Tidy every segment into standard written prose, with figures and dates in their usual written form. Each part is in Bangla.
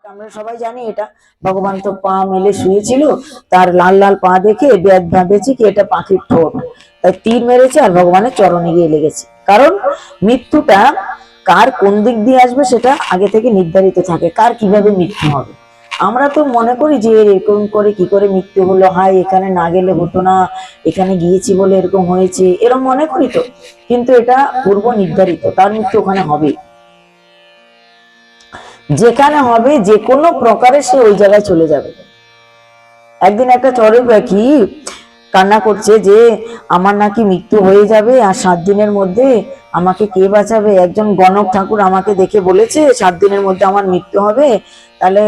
আমরা সবাই জানি এটা ভগবান তো পা মেলে শুয়েছিল, তার লাল লাল পা দেখে ভেবেছি কি এটা পাখির ঠোঁট, তাই তীর মেরেছে আর ভগবানের চরণে গিয়ে লেগেছে। কারণ মৃত্যুটা কার কোন দিক দিয়ে আসবে সেটা আগে থেকে নির্ধারিত থাকে, কার কিভাবে মৃত্যু হবে। আমরা তো মনে করি যে এরকম করে কি করে মৃত্যু হলো, হায় এখানে না গেলে হতো না, এখানে গিয়েছি বলে এরকম হয়েছে, এরকম মনে করি তো। কিন্তু এটা পূর্ব নির্ধারিত, তার মৃত্যু ওখানে হবে, যেখানে হবে যে কোনো প্রকারে সে ওই জায়গায় চলে যাবে। একদিন একটা চড়ুই পাখি কান্না করছে যে আমার নাকি মৃত্যু হয়ে যাবে, আর 7 দিনের মধ্যে আমাকে কে বাঁচাবে। একজন গণক ঠাকুর আমাকে দেখে বলেছে 7 দিনের মধ্যে আমার মৃত্যু হবে, তাহলে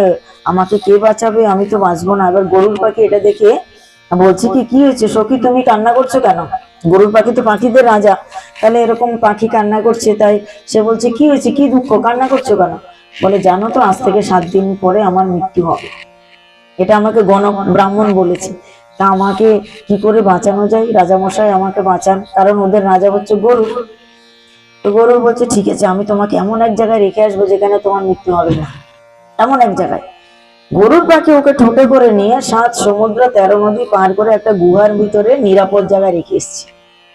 আমাকে কে বাঁচাবে, আমি তো বাঁচবো না। এবার গরুর পাখি এটা দেখে বলছে কি হয়েছে সখী, তুমি কান্না করছো কেন? গরুর পাখি তো পাখিদের রাজা, তাহলে এরকম পাখি কান্না করছে, তাই সে বলছে কি হয়েছে, কি দুঃখ, কান্না করছো কেন? বলে জানো তো আজ থেকে 7 দিন পরে আমার মৃত্যু হবে, এটা আমাকে গণক ব্রাহ্মণ বলেছে, তা আমাকে কি করে বাঁচানো যায়, রাজামশাই আমাকে বাঁচান, কারণ ওদের রাজা হচ্ছে গরু। তো গরু বলছে ঠিক আছে, আমি তোমাকে এমন এক জায়গায় রেখে আসবো যেখানে তোমার মৃত্যু হবে না, এমন এক জায়গায়। গরুর পাখি ওকে ঠোঁটে করে নিয়ে 7 সমুদ্র 13 নদী পার করে একটা গুহার ভিতরে নিরাপদ জায়গায় রেখে এসছে,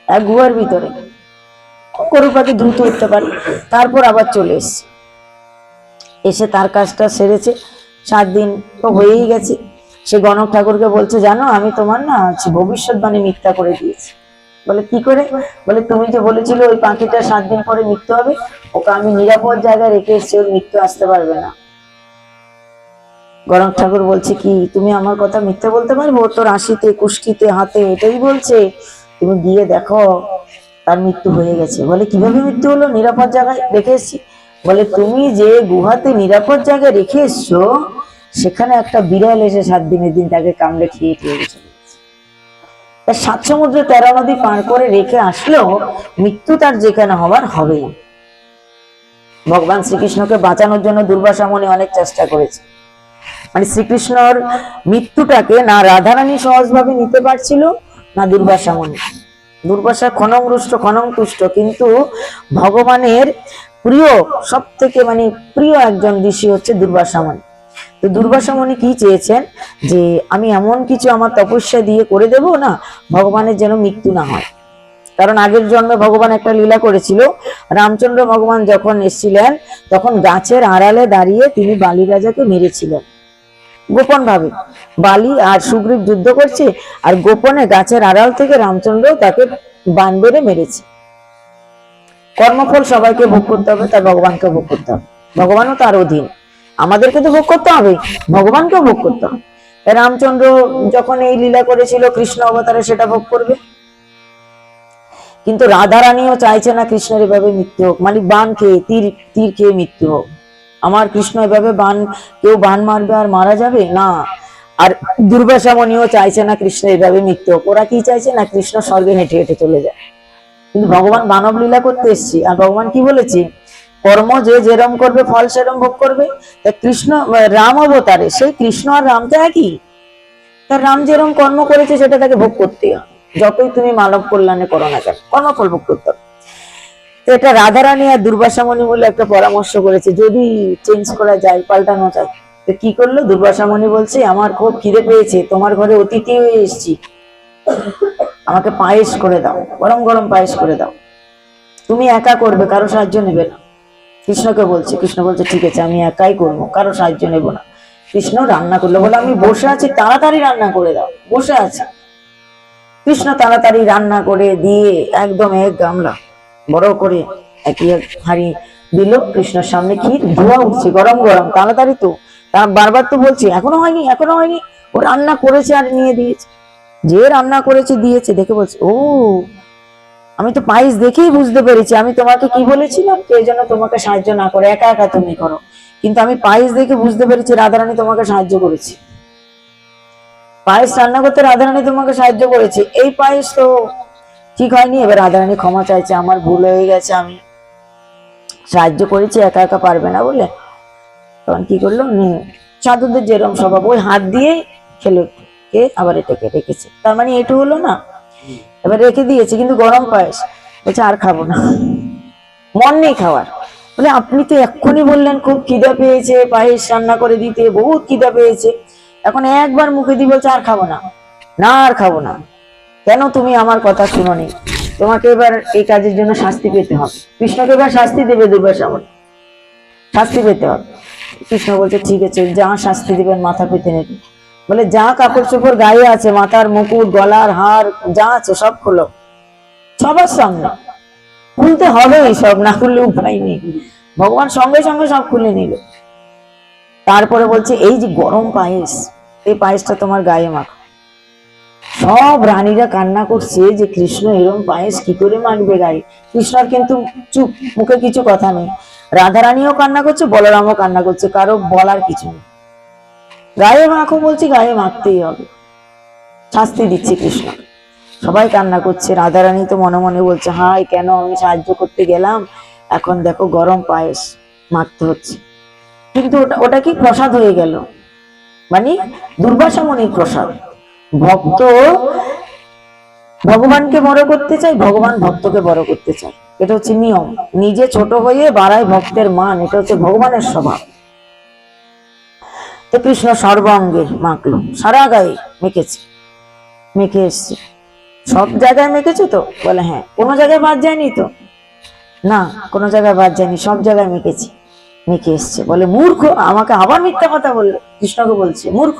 এক গুহার ভিতরে। গরুর পাখি দ্রুত উঠতে পারে, তারপর আবার চলে এসছে, এসে তার কাজটা সেরেছে। 7 দিন তো হয়েই গেছে। সে গণক ঠাকুরকে বলছে জানো আমি তোমার না ভবিষ্যৎবাণী মিথ্যা করে দিয়েছি। বলে কি করে? বলে তুমি যে বলেছিলে ওই পাখিটা 7 দিন পরে মৃত্যু হবে, ওকে আমি নিরাপদ জায়গায় রেখে এসেছি, ওর মৃত্যু আসতে পারবে না। গণক ঠাকুর বলছে কি তুমি আমার কথা মিথ্যা বলতে পারবো? তোর রাশিতে কুষ্ঠিতে হাতে এটাই বলছে, তুমি গিয়ে দেখো তার মৃত্যু হয়ে গেছে। বলে কিভাবে মৃত্যু হলো? নিরাপদ জায়গায় রেখে এসেছি। বলে তুমি যে গুহাতে নিরাপদ জায়গায় রেখে এসছো সেখানে একটা বিড়াল এসে 7 দিনের দিন তাকে কামড়ে খেয়ে গেছে। 7 সমুদ্র 13 নদী পার করে রেখে আসলেও মৃত্যু তার যেখানে হবার হবেই। ভগবান শ্রীকৃষ্ণকে বাঁচানোর জন্য দুর্বাসা মুনি অনেক চেষ্টা করেছে, মানে শ্রীকৃষ্ণর মৃত্যুটাকে না রাধারানী সহজভাবে নিতে পারছিল না দুর্বাসা মুনি। দুর্বাসা ক্ষণং রুষ্ট ক্ষণং তুষ্ট, কিন্তু ভগবানের প্রিয় সব থেকে মানে প্রিয় একজন ঋষি হচ্ছে দুর্বাসা মুনি। তো দুর্বাসা মুনি কি চেয়েছেন যে আমি এমন কিছু আমার তপস্যা দিয়ে করে দেব না ভগবানের যেন মৃত্যু না হয়। কারণ আগের জন্মে ভগবান একটা লীলা করেছিল, রামচন্দ্র ভগবান যখন এসেছিলেন তখন গাছের আড়ালে দাঁড়িয়ে তিনি বালি রাজাকে মেরেছিলেন গোপন ভাবে। বালি আর সুগ্রীব যুদ্ধ করছে আর গোপনে গাছের আড়াল থেকে রামচন্দ্র তাকে বান বেড়ে মেরেছে। কর্মফল সবাইকে ভোগ করতে হবে, তাই ভগবানকে ভোগ করতে হবে, ভগবানও তার অধীন, আমাদেরকে তো ভোগ করতে হবে, ভগবানকেও ভোগ করতে হবে। রামচন্দ্র যখন এই লীলা করেছিল কৃষ্ণ অবতারে সেটা ভোগ করবে, কিন্তু রাধারানীও চাইছে না কৃষ্ণের এভাবে মৃত্যু হোক, মানে বান খেয়ে তীর খেয়ে মৃত্যু হোক। আমার কৃষ্ণ এভাবে কেউ বান মারবে আর মারা যাবে না। আর দুর্বাসা মুনিও চাইছে না কৃষ্ণ এভাবে মৃত্যু হোক। ওরা কি চাইছে না কৃষ্ণ স্বর্গে হেঁটে হেঁটে চলে যায়। কিন্তু ভগবান মানব লীলা করতে এসেছি, আর ভগবান কি বলেছে কর্ম যে যেরম করবে ফল সেরম ভোগ করবে। তা কৃষ্ণ রাম অবতারে সেই কৃষ্ণ আর রাম তো একই, তার রাম যেরকম কর্ম করেছে সেটা তাকে ভোগ করতে হবে, যতই তুমি মানব কল্যাণে করো না কেন কর্মফল ভোগ করতে হবে। তো এটা রাধারানী আর দুর্বাসা মুনি বলে একটা পরামর্শ করেছে, যদি চেঞ্জ করা যায়, পাল্টানো যায়। তো কি করলো দুর্বাসা মুনি বলছে আমার খুব খিদে পেয়েছে, তোমার ঘরে অতিথি হয়ে এসেছি, আমাকে পায়েস করে দাও, গরম গরম পায়েস করে দাও, তুমি একা করবে, কারো সাহায্য নেবে না। কৃষ্ণকে বলছে, কৃষ্ণ বলছে ঠিক আছে আমি একাই করবো, কারো সাহায্য নেব না। কৃষ্ণ রান্না করলো, বলে আমি বসে আছি তাড়াতাড়ি রান্না করে দাও, বসে আছে। কৃষ্ণ তাড়াতাড়ি রান্না করে দিয়ে একদম এক গামলা বড় করে একই এক হাঁড়ি দিল কৃষ্ণের সামনে, ক্ষীর ধোয়া উঠছে গরম গরম, তাড়াতাড়ি তো, তার বারবার তো বলছে এখনো হয়নি এখনো হয়নি, ও রান্না করেছে আর নিয়ে দিয়েছে। যে রান্না করেছে দিয়েছে দেখে বলছে ও আমি তো পায়েস দেখেই বুঝতে পেরেছি, আমি তোমাকে কি বলেছিলাম কেউ যেন তোমাকে সাহায্য না করে, একা একা তুমি করো, কিন্তু আমি পায়েস দেখে বুঝতে পেরেছি রাধারানী তোমাকে সাহায্য করেছে, পায়েস রান্না করতে রাধারানী তোমাকে সাহায্য করেছে, এই পায়েস তো ঠিক হয়নি। এবার রাধারানী ক্ষমা চাইছে, আমার ভুল হয়ে গেছে, আমি সাহায্য করেছি, একা একা পারবে না বলে। তখন কি করলো সাধুদের যেরকম স্বভাব ওই হাত দিয়ে খেলো, কে আবার এটাকে রেখেছে, তার মানে এটু হলো না, এবার রেখে দিয়েছে কিন্তু গরম পায়েস, বলছে আর খাবো না, মন নেই খাওয়ার। বলে আপনি তো এক্ষুনি বললেন খুব খিদে পেয়েছে, পায়েস রান্না করে দিতে, বহুত খিদে পেয়েছে, এখন একবার মুখে দিয়ে বলছে আর খাবো না, না আর খাবো না। কেন তুমি আমার কথা শুনোনি? তোমাকে এবার এই কাজের জন্য শাস্তি পেতে হবে। কৃষ্ণকে এবার শাস্তি দেবে দুর্বাসা মুনি, শাস্তি পেতে হবে। কৃষ্ণ বলছে ঠিক আছে, যা শাস্তি দিবেন মাথা পেতে নেবে। বলে যা কাপড় চোপড় গায়ে আছে, মাথার মুকুট, গলার হার যা আছে সব খুলো, সবার সামনে খুলতে হবে, সব না খুললে উপায় নেই। ভগবান সঙ্গে সঙ্গে সব খুলে নিল। তারপরে বলছে এই যে গরম পায়েস, এই পায়েসটা তোমার গায়ে মাখো। সব রানীরা কান্না করছে যে কৃষ্ণ এরকম পায়েস কি করে মাখবে গায়ে। কৃষ্ণর কিন্তু চুপ, মুখে কিছু কথা নেই। রাধা রানীও কান্না করছে, বলরামও কান্না করছে, কারো বলার কিছু নেই। গায়ে মাখো বলছি, গায়ে মাখতেই হবে, শাস্তি দিচ্ছে কৃষ্ণ। সবাই কান্না করছে। রাধা রানী তো মনে মনে বলছে হাই কেন আমি সাহায্য করতে গেলাম, এখন দেখো গরম পায়েস মাখতে হচ্ছে। কিন্তু ওটা কি প্রসাদ হয়ে গেল, মানে দুর্বাসা মুনির প্রসাদ। ভক্ত ভগবানকে বড় করতে চাই, ভগবান ভক্তকে বড় করতে চাই, এটা হচ্ছে নিয়ম। নিজে ছোট হয়ে বাড়ায় ভক্তের মান, এটা হচ্ছে ভগবানের স্বভাব। তো কৃষ্ণ সর্বাঙ্গে মাখলো, সারা গায়ে মেখেছে, মেখে এসছে। সব জায়গায় মেখেছো তো? বলে হ্যাঁ। কোনো জায়গায় বাদ যায়নি তো? না, কোনো জায়গায় বাদ যায়নি, সব জায়গায় মেখেছি, মেখে এসছে। বলে মূর্খ, আমাকে আবার মিথ্যা কথা বললে। কৃষ্ণকে বলছে মূর্খ,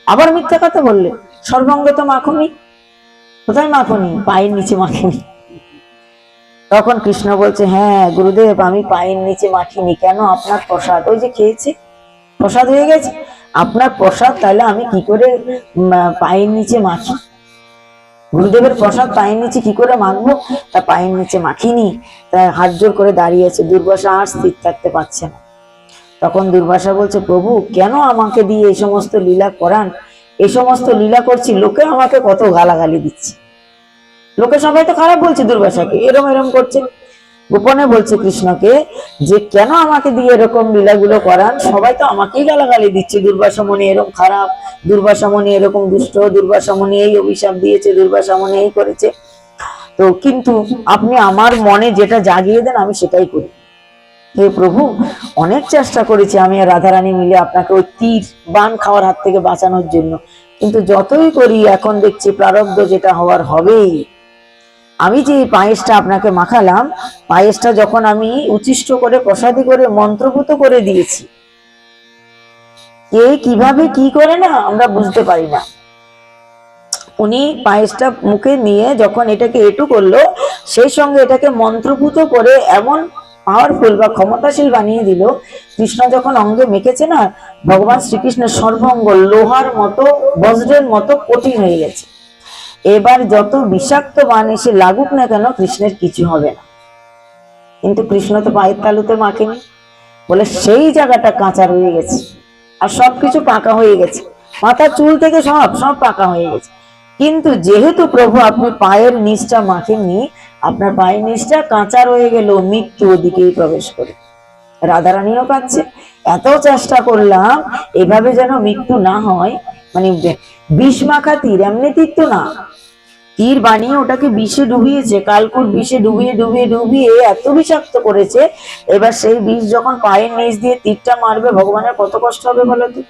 আবার মিথ্যা কথা বললে, সর্বাঙ্গে তো মাখনি। কোথায় মাখনি? পায়ের নিচে মাখিনি। তখন কৃষ্ণ বলছে হ্যাঁ গুরুদেব, আমি পায়ের নিচে মাখিনি। কেন? আপনার প্রসাদ, ওই যে খেয়েছি, প্রসাদ হয়ে গেছে আপনার প্রসাদ, তাহলে আমি কি করে পায়ের নিচে মাখি? গুরুদেবের প্রসাদ পায়ের নিচে কি করে মাখবো? তা পায়ের নিচে মাখিনি। তাই হাত জোর করে দাঁড়িয়েছে। দুর্বাসা আর স্থির থাকতে পারছে না। তখন দুর্বাসা বলছে প্রভু কেন আমাকে দিয়ে এই সমস্ত লীলা করান? এই সমস্ত লীলা করছি, লোকে আমাকে কত গালাগালি দিচ্ছে, লোকে সবাই তো খারাপ বলছে দুর্বাসাকে, এরম এরম করছে। গোপনে বলছে কৃষ্ণকে যে কেন আমাকে দিয়ে এরকম লীলাগুলো করান, সবাই তো আমাকেই গালাগালি দিচ্ছে, দুর্বাসা মুনি এরকম খারাপ, দুর্বাসা মুনি এরকম দুষ্ট, দুর্বাসা মুনি এই অভিশাপ দিয়েছে, দুর্বাসা মুনি এই করেছে। তো কিন্তু আপনি আমার মনে যেটা জাগিয়ে দেন আমি সেটাই করি। হে প্রভু, অনেক চেষ্টা করেছি আমি আর রাধারানী মিলে আপনাকে ওই তীর বান খাওয়ার হাত থেকে বাঁচানোর জন্য, কিন্তু যতই করি এখন দেখছি প্রারব্ধ যেটা হওয়ার হবেই। আমি যে পায়েসটা আপনাকে মাখালাম, পায়েসটা যখন আমি উচ্ছিষ্ট করে প্রসাদী করে মন্ত্রভূত করে দিয়েছি, কে কিভাবে কি করে না আমরা বুঝতে পারি না। উনি পায়েসটা মুখে নিয়ে যখন এটাকে এটু করলো, সেই সঙ্গে এটাকে মন্ত্রভূত করে এমন পাওয়ারফুল বা ক্ষমতাশীল বানিয়ে দিল। কৃষ্ণ যখন অঙ্গে মেখেছে না, ভগবান শ্রীকৃষ্ণের সর্বাঙ্গ লোহার মতো, বজ্রের মতো কঠিন হয়ে গেছে। এবার যত বিষাক্ত বান এসে লাগুক না কেন, কৃষ্ণের কিছু হবে না। কিন্তু কৃষ্ণ তো পায়ের তালুতে মাখেনি, বলে সেই জায়গাটা কাঁচা রয়ে গেছে, আর সবকিছু পাকা হয়ে গেছে, মাথার চুল থেকে সব সব পাকা হয়ে গেছে। কিন্তু যেহেতু প্রভু আপনি পায়ের নিচটা মাখেননি, আপনার পায়ের নিচটা কাঁচা রয়ে গেল, মৃত্যু ওদিকেই প্রবেশ করে। রাধারানীও কাঁদছে, এত চেষ্টা করলাম এভাবে যেন মৃত্যু না হয়, মানে বিষ মাখা তীর, এমনি তীর তো না, তীর বানিয়ে ওটাকে বিষে ডুবিয়েছে, কালকুট বিষে ডুবিয়ে ডুবিয়ে ডুবিয়ে এত বিষাক্ত করেছে। এবার সেই বিষ যখন পায়ের নিচ দিয়ে তীরটা মারবে, ভগবানের কত কষ্ট হবে বলো তো?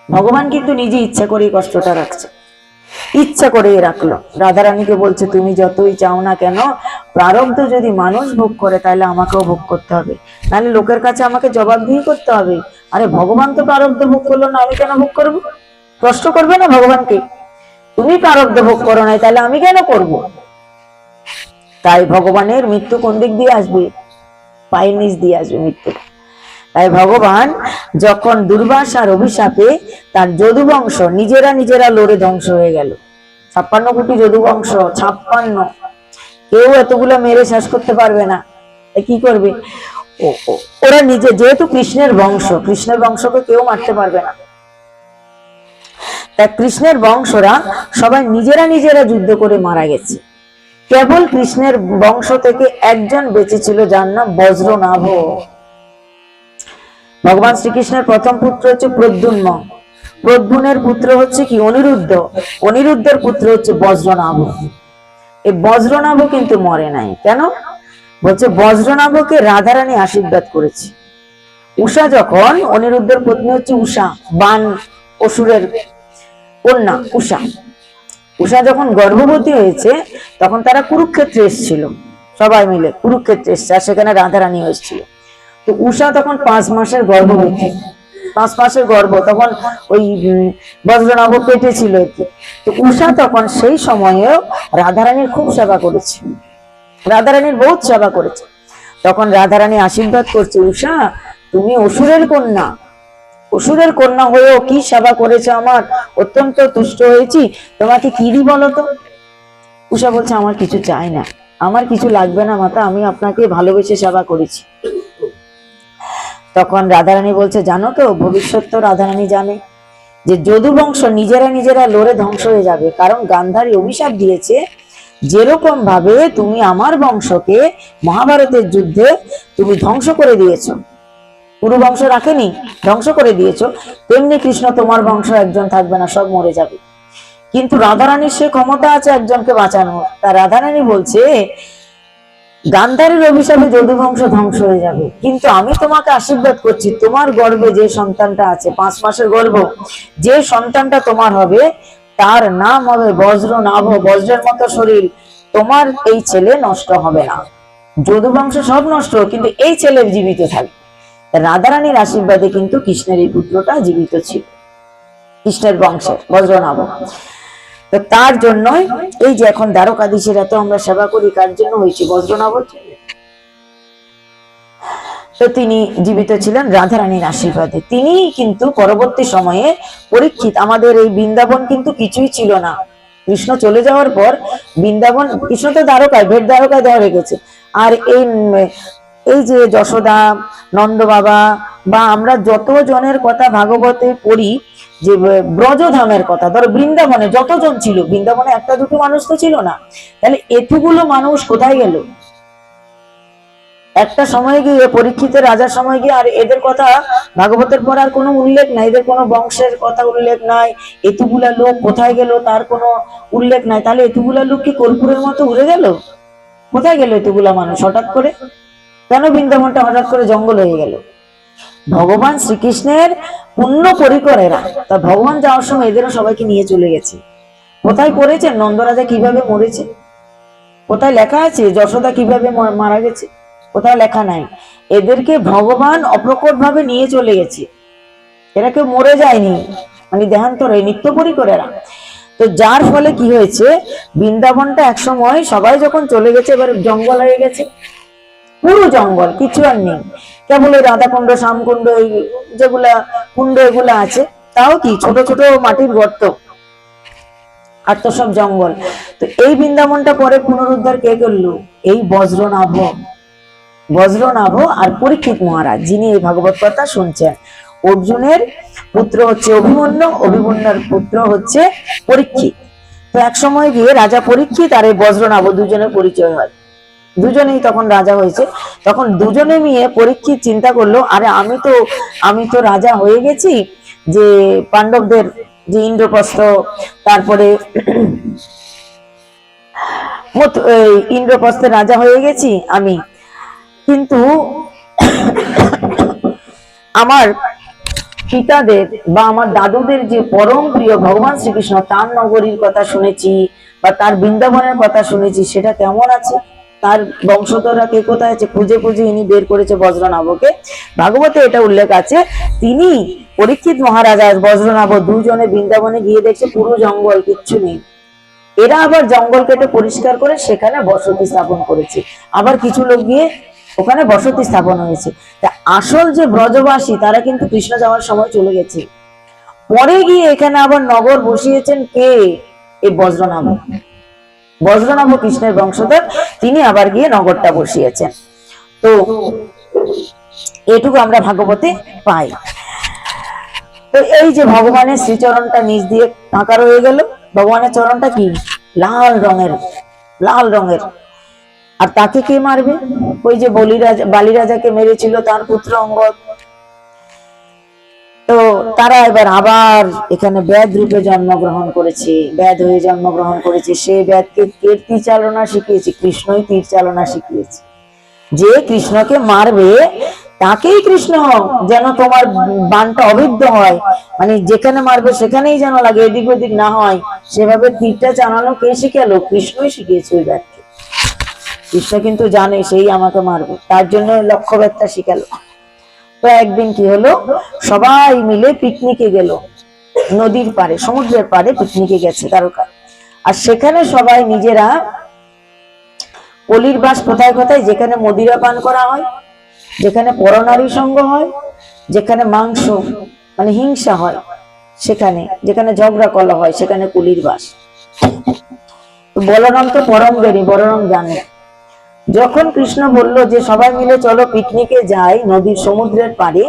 ভগবান কিন্তু নিজে ইচ্ছা করেই কষ্টটা রাখছে, ইচ্ছা করে রাখলো। রাধারানীকে বলছে তুমি যতই চাও না কেন, প্রারব্ধ যদি মানুষ ভোগ করে তাহলে আমাকেও ভোগ করতে হবে, নাহলে লোকের কাছে আমাকে জবাবদিহি করতে হবে। আরে ভগবান তো প্রারব্ধ ভোগ করলো না, আমি কেন ভোগ করবো? কষ্ট করবে না ভগবানকে? তুমি প্রারব্ধ ভোগ করো নাই, তাহলে আমি কেন করব? তাই ভগবানের মৃত্যু কোন দিক দিয়ে আসবে? পায়ের নিচ দিয়ে আসবে মৃত্যু। তাই ভগবান যখন দুর্বাসার অভিশাপে তার যদু বংশ নিজেরা নিজেরা লড়ে ধ্বংস হয়ে গেল, 56 কোটি যদু বংশ, 56, কেউ এতগুলো মেরে শেষ করতে পারবে না। কি করবে? ওরা নিজে, যেহেতু কৃষ্ণের বংশ, কৃষ্ণের বংশকে কেউ মারতে পারবে না, তাই কৃষ্ণের বংশরা সবাই নিজেরা নিজেরা যুদ্ধ করে মারা গেছে। কেবল কৃষ্ণের বংশ থেকে একজন বেঁচে ছিল, যার নাম বজ্রনাভ। ভগবান শ্রীকৃষ্ণের প্রথম পুত্র হচ্ছে প্রদ্যুম্ন, প্রদ্যুনের পুত্র হচ্ছে কি অনিরুদ্ধ, অনিরুদ্ধের পুত্র হচ্ছে বজ্রনাভ। এই বজ্রনাভ কিন্তু মরে নাই। কেন? বলছে বজ্রনাভকে রাধারানী আশীর্বাদ করেছে। উষা যখন, অনিরুদ্ধের পত্নী হচ্ছে উষা, বান অসুরের কন্যা উষা, উষা যখন গর্ভবতী হয়েছে তখন তারা কুরুক্ষেত্রে এসেছিল, সবাই মিলে কুরুক্ষেত্রে এসছে, আর সেখানে রাধারানী এসেছিল। তো উষা তখন 5 মাসের গর্ভবতী, 5 মাসের গর্ভ, তখন ওই বজ্রনাভ পেটে ছিল আর কি। তো উষা তখন সেই সময়েও রাধারানীর খুব সেবা করেছে, রাধারানীর বহুত সেবা করেছে। তখন রাধারানী আশীর্বাদ করছে, উষা তুমি অসুরের কন্যা, অসুরের কন্যা হয়েও কি সেবা করেছে আমার, অত্যন্ত তুষ্ট হয়েছি, তোমাকে কি দি বলো তো। উষা বলছে আমার কিছু চাই না, আমার কিছু লাগবে না মাতা, আমি আপনাকে ভালোবেসে সেবা করেছি। তখন রাধারানী বলছে জানো তো, ভবিষ্যৎ তো রাধারানী জানে যে যদু বংশ নিজেরা নিজেরা লড়ে ধ্বংস হয়ে যাবে, কারণ গান্ধারী অভিশাপ দিয়েছে যেরকম ভাবে তুমি আমার বংশকে মহাভারতের যুদ্ধে তুমি ধ্বংস করে দিয়েছো, পুরো বংশ রাখেনি, ধ্বংস করে দিয়েছো, তেমনি কৃষ্ণ তোমার বংশ একজন থাকবে না, সব মরে যাবে। কিন্তু রাধারানীর সে ক্ষমতা আছে একজনকে বাঁচানোর। তা রাধারানী বলছে গান্ধারীর অভিশাপে যদু বংশ ধ্বংস হয়ে যাবে, কিন্তু আমি তোমাকে আশীর্বাদ করছি, তোমার গর্ভে যে সন্তানটা আছে, 5 মাসের গর্ভ, যে সন্তানটা তোমার হবে তার নাম হবে বজ্রনাভ, বজ্রের মতো শরীর, তোমার এই ছেলে নষ্ট হবে না, যদু বংশ সব নষ্ট, কিন্তু এই ছেলে জীবিত থাকবে। রাধারানীর আশীর্বাদে কিন্তু কৃষ্ণের এই পুত্রটা জীবিত ছিল, কৃষ্ণের বংশের বজ্রনাভ। তো তার জন্যই এই যে এখন দ্বারকাধীশের এত আমরা সেবা করি, কার জন্য হয়েছে, বজ্রনাভ। তো তিনি জীবিত ছিলেন রাধারানীর আশীর্বাদে। তিনি কিন্তু পরবর্তী সময়ে পরীক্ষিত, আমাদের এই বৃন্দাবন কিন্তু কিছুই ছিল না, কৃষ্ণ চলে যাওয়ার পর বৃন্দাবন, কৃষ্ণ তো দ্বারকায়, ভেট দ্বারকায় দেওয়া রেখেছে, আর এই যে যশোদা, নন্দ বাবা, বা আমরা যত জনের কথা ভাগবতে পড়ি, যে ব্রজধামের কথা, ধরো বৃন্দাবনে যতজন ছিল, বৃন্দাবনে একটা দুটো মানুষ তো ছিল না, তাহলে এতগুলো মানুষ কোথায় গেল? একটা সময় গিয়ে, পরীক্ষিতের রাজার সময় গিয়ে, আর এদের কথা ভাগবতের পর আর কোনো উল্লেখ নাই, এদের কোনো বংশের কথা উল্লেখ নাই, এতগুলা লোক কোথায় গেল তার কোনো উল্লেখ নাই। তাহলে এতগুলা লোক কি কর্পূরের মতো উড়ে গেল? কোথায় গেল এতগুলা মানুষ হঠাৎ করে? কেন বৃন্দাবনটা হঠাৎ করে জঙ্গল হয়ে গেল? ভগবান শ্রীকৃষ্ণের পুণ্য পরিকরেরা, তা ভগবান যাওয়ার সময় এদেরও সবাইকে নিয়ে চলে গেছে। কোথায় করেছে নন্দরাজা কিভাবে মরেছে? কোথায় লেখা আছে যশোদা কিভাবে মারা গেছে? কোথাও লেখা নাই। এদেরকে ভগবান অপ্রকট ভাবে নিয়ে চলে গেছে, এরা কেউ মরে যায়নি, মানে দেহান্তরে নিত্য পরিকরেরা। তো যার ফলে কি হয়েছে, বৃন্দাবনটা একসময় সবাই যখন চলে গেছে, এবার জঙ্গল হয়ে গেছে, পুরো জঙ্গল, কিছু আর নেই, কেবল ওই রাধাকুণ্ড, শ্যামকুণ্ড, এই যেগুলা কুণ্ড এগুলা আছে, তাও কি ছোট ছোট মাটির গর্ত, আর তো সব জঙ্গল। তো এই বৃন্দাবনটা পরে পুনরুদ্ধার কে করলো? এই বজ্রনাভ, বজ্রনাভ আর পরীক্ষিত মহারাজ, যিনি এই ভাগবত কথা শুনছেন। অর্জুনের পুত্র হচ্ছে অভিমন্যু, অভিমন্যুর পুত্র হচ্ছে পরীক্ষিত। তো এক সময় গিয়ে রাজা পরীক্ষিত আর এই বজ্রনাভ দুজনের পরিচয় হয়, দুজনেই তখন রাজা হয়েছে। তখন দুজনে মিলে পরীক্ষিত চিন্তা করলো, আরে আমি তো রাজা হয়ে গেছি, যে পাণ্ডবদের যে ইন্দ্রপ্রস্থ, তারপরে ইন্দ্রপ্রস্থের রাজা হয়ে গেছি আমি, কিন্তু আমার পিতাদের বা আমার দাদুদের যে পরম প্রিয় ভগবান শ্রীকৃষ্ণ, তার নগরীর কথা শুনেছি বা তার বৃন্দাবনের কথা শুনেছি, সেটা কেমন আছে, তার বংশধররা কে কোথায় আছে, খুঁজে খুঁজে ইনি বের করেছে বজ্রনাভকে। ভাগবতে এটা উল্লেখ আছে, তিনি পরীক্ষিত মহারাজ আর বজ্রনাভ দুজনে বৃন্দাবনে গিয়ে দেখছে পুরো জঙ্গল, কিচ্ছু নেই। এরা আবার জঙ্গল কেটে পরিষ্কার করে সেখানে বসতি স্থাপন করেছে, আবার কিছু লোক গিয়ে ওখানে বসতি স্থাপন হয়েছে। তা আসল যে ব্রজবাসী তারা কিন্তু কৃষ্ণ যাওয়ার সময় চলে গেছে, পরে গিয়ে এখানে আবার নগর বসিয়েছেন কে? এই বজ্রনাভ, বজ্রনাভ কৃষ্ণের বংশধর, তিনি আবার গিয়ে নগরটা বসিয়েছেন। তো এটুকু আমরা ভাগবতে পাই। তো এই যে ভগবানের শ্রীচরণটা নিচ দিয়ে ফাঁকা রয়ে গেল, ভগবানের চরণটা কি লাল রঙের, লাল রঙের। আর তাকে কে মারবে? ওই যে বালি রাজাকে মেরেছিল তার পুত্র অঙ্গদ। তো তারা এবার আবার এখানে ব্যাদ রূপে জন্মগ্রহণ করেছে, ব্যাদ হয়ে জন্মগ্রহণ করেছে। সে ব্যাদকে কে তীর চালনা শিখিয়েছে? কৃষ্ণই তীর চালনা শিখিয়েছে। যে কৃষ্ণকে মারবে তাকেই কৃষ্ণ যেন তোমার বাণটা অবিদ্ধ হয়, মানে যেখানে মারবে সেখানেই যেন লাগে, এদিক ওদিক না হয়, সেভাবে তীরটা চালানো কে শিখালো? কৃষ্ণই শিখিয়েছে ওই ব্যাটকে। কৃষ্ণ কিন্তু জানে সেই আমাকে মারবে, তার জন্য লক্ষ্যভেদটা শিখালো। তো একদিন কি হলো, সবাই মিলে পিকনিকে গেল, নদীর পাড়ে, সমুদ্রের পাড়ে পিকনিকে গেছে দ্বারকায়। আর সেখানে সবাই নিজেরা কলির বাস কোথায় কোথায়, যেখানে মদিরা পান করা হয়, যেখানে পরনারী সঙ্গ হয়, যেখানে মাংস মানে হিংসা হয়, সেখানে যেখানে ঝগড়া কলা হয়, সেখানে কলির বাস। বলরাম তো পরম জ্ঞানী, বলরাম জানে। যখন কৃষ্ণ বলল যে সবাই মিলে চলো পিকনিকে যাই নদীর সমুদ্রের পাড়ে,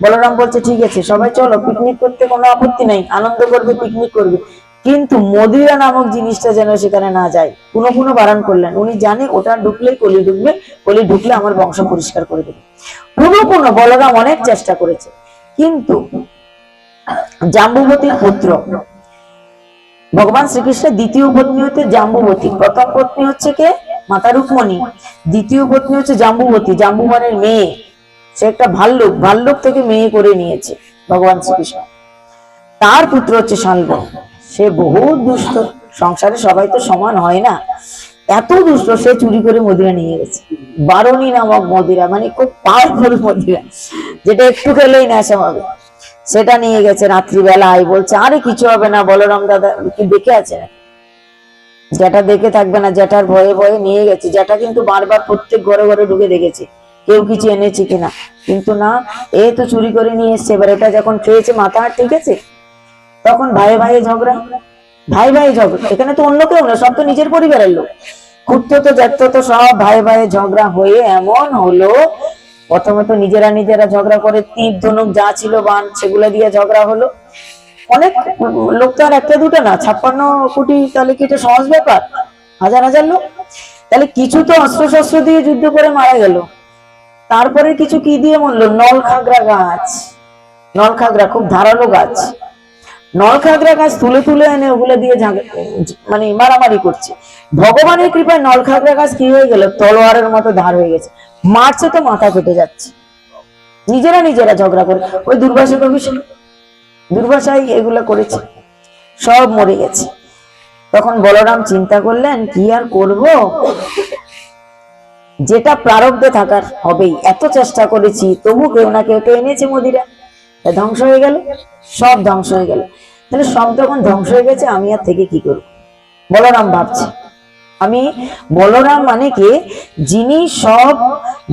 বলরাম বলছে ঠিক আছে সবাই চলো, পিকনিক করতে কোনো আপত্তি নাই, আনন্দ করবে, পিকনিক করবে, কিন্তু মদিরা নামক জিনিসটা যেন সেখানে না যায়। পুনঃ পুনঃ বারণ করলেন, উনি জানে ওটা ঢুকলেই কলি ঢুকবে, কলি ঢুকলে আমার বংশ পরিষ্কার করে দেবে। পুনঃ পুনঃ বলরাম অনেক চেষ্টা করেছে, কিন্তু জাম্বুবতীর পুত্র ভগবান শ্রীকৃষ্ণের দ্বিতীয় পত্নী হচ্ছে জাম্বুবতী। প্রথম পত্নী হচ্ছে কে? মাতা রুক্মণী। দ্বিতীয় পত্নী হচ্ছে জাম্বুবতী, জাম্বুবানের মেয়ে। সে একটা ভাল্লুক, ভাল্লুক থেকে মেয়ে করে নিয়েছে ভগবান শ্রীকৃষ্ণ। তার পুত্র হচ্ছে শাল্ব। সে বহুত দুষ্ট, সংসারে সবাই তো সমান হয় না, এত দুষ্ট, সে চুরি করে মদিরা নিয়ে গেছে। বারণী নামক মদিরা, মানে খুব পাওয়ারফুল মদিরা, যেটা একটু খেলেই নেশা হবে, সেটা নিয়ে গেছে রাত্রিবেলায়। বলছে আরে কিছু হবে না, বলরাম দাদা কি দেখে আছে না, যেটা দেখে থাকবে না, যেটার ভয়ে ভয়ে নিয়ে গেছে। যেটা কিন্তু বারবার প্রত্যেক ঘরে ঘরে ঢুকে দেখেছে কেউ কিছু এনেছে কিনা, কিন্তু না, এ তো চুরি করে নিয়ে এসছে। এবার এটা যখন খেয়েছে মাথা আর ঠিক আছে, তখন ভাইয়ে ভাইয়ে ঝগড়া, ভাই ভাই ঝগড়া। এখানে তো অন্য কেউ না, সব তো নিজের পরিবারের লোক, খুঁড়তো তো দেখতো তো, সব ভাই ভাইয়ে ঝগড়া হয়ে এমন হলো, প্রথমে তো নিজেরা নিজেরা ঝগড়া করে, তীর ধনুক যা ছিল বান সেগুলো দিয়ে ঝগড়া হলো। অনেক লোক তো আর একটা দুটো না, 56 কোটি, তাহলে কি এটা সহজ ব্যাপার? হাজার হাজার লোক, তাহলে কিছু তো অস্ত্র শস্ত্র দিয়ে যুদ্ধ করে মারা গেল। তারপরে কিছু কি দিয়ে মরলো? নল খাগড়া গাছ, নল খাগড়া খুব ধারালো গাছ, নল খাগড়া গাছ তুলে তুলে এনে ওগুলো দিয়ে মানে মারামারি করছে। ভগবানের কৃপায় নল খাগড়া গাছ কি হয়ে গেল? তলোয়ারের মতো ধার হয়ে গেছে, মারছে তো মাথা কেটে যাচ্ছে। নিজেরা নিজেরা ঝগড়া করে, ওই দুর্বাসা কবি, দুর্বাসাই এগুলো করেছে, সব মরে গেছে। তখন বলরাম চিন্তা করলেন কি আর করব, যেটা প্রারব্ধে থাকার হবেই, এত চেষ্টা করেছি তবু কেউ না কেউ তো এনেছে মদিরা, ধ্বংস হয়ে গেল, সব ধ্বংস হয়ে গেল। তাহলে সব যখন ধ্বংস হয়ে গেছে আমি আর থেকে কি করব? বলরাম ভাবছে, আমি বলরাম মানে কি, যিনি সব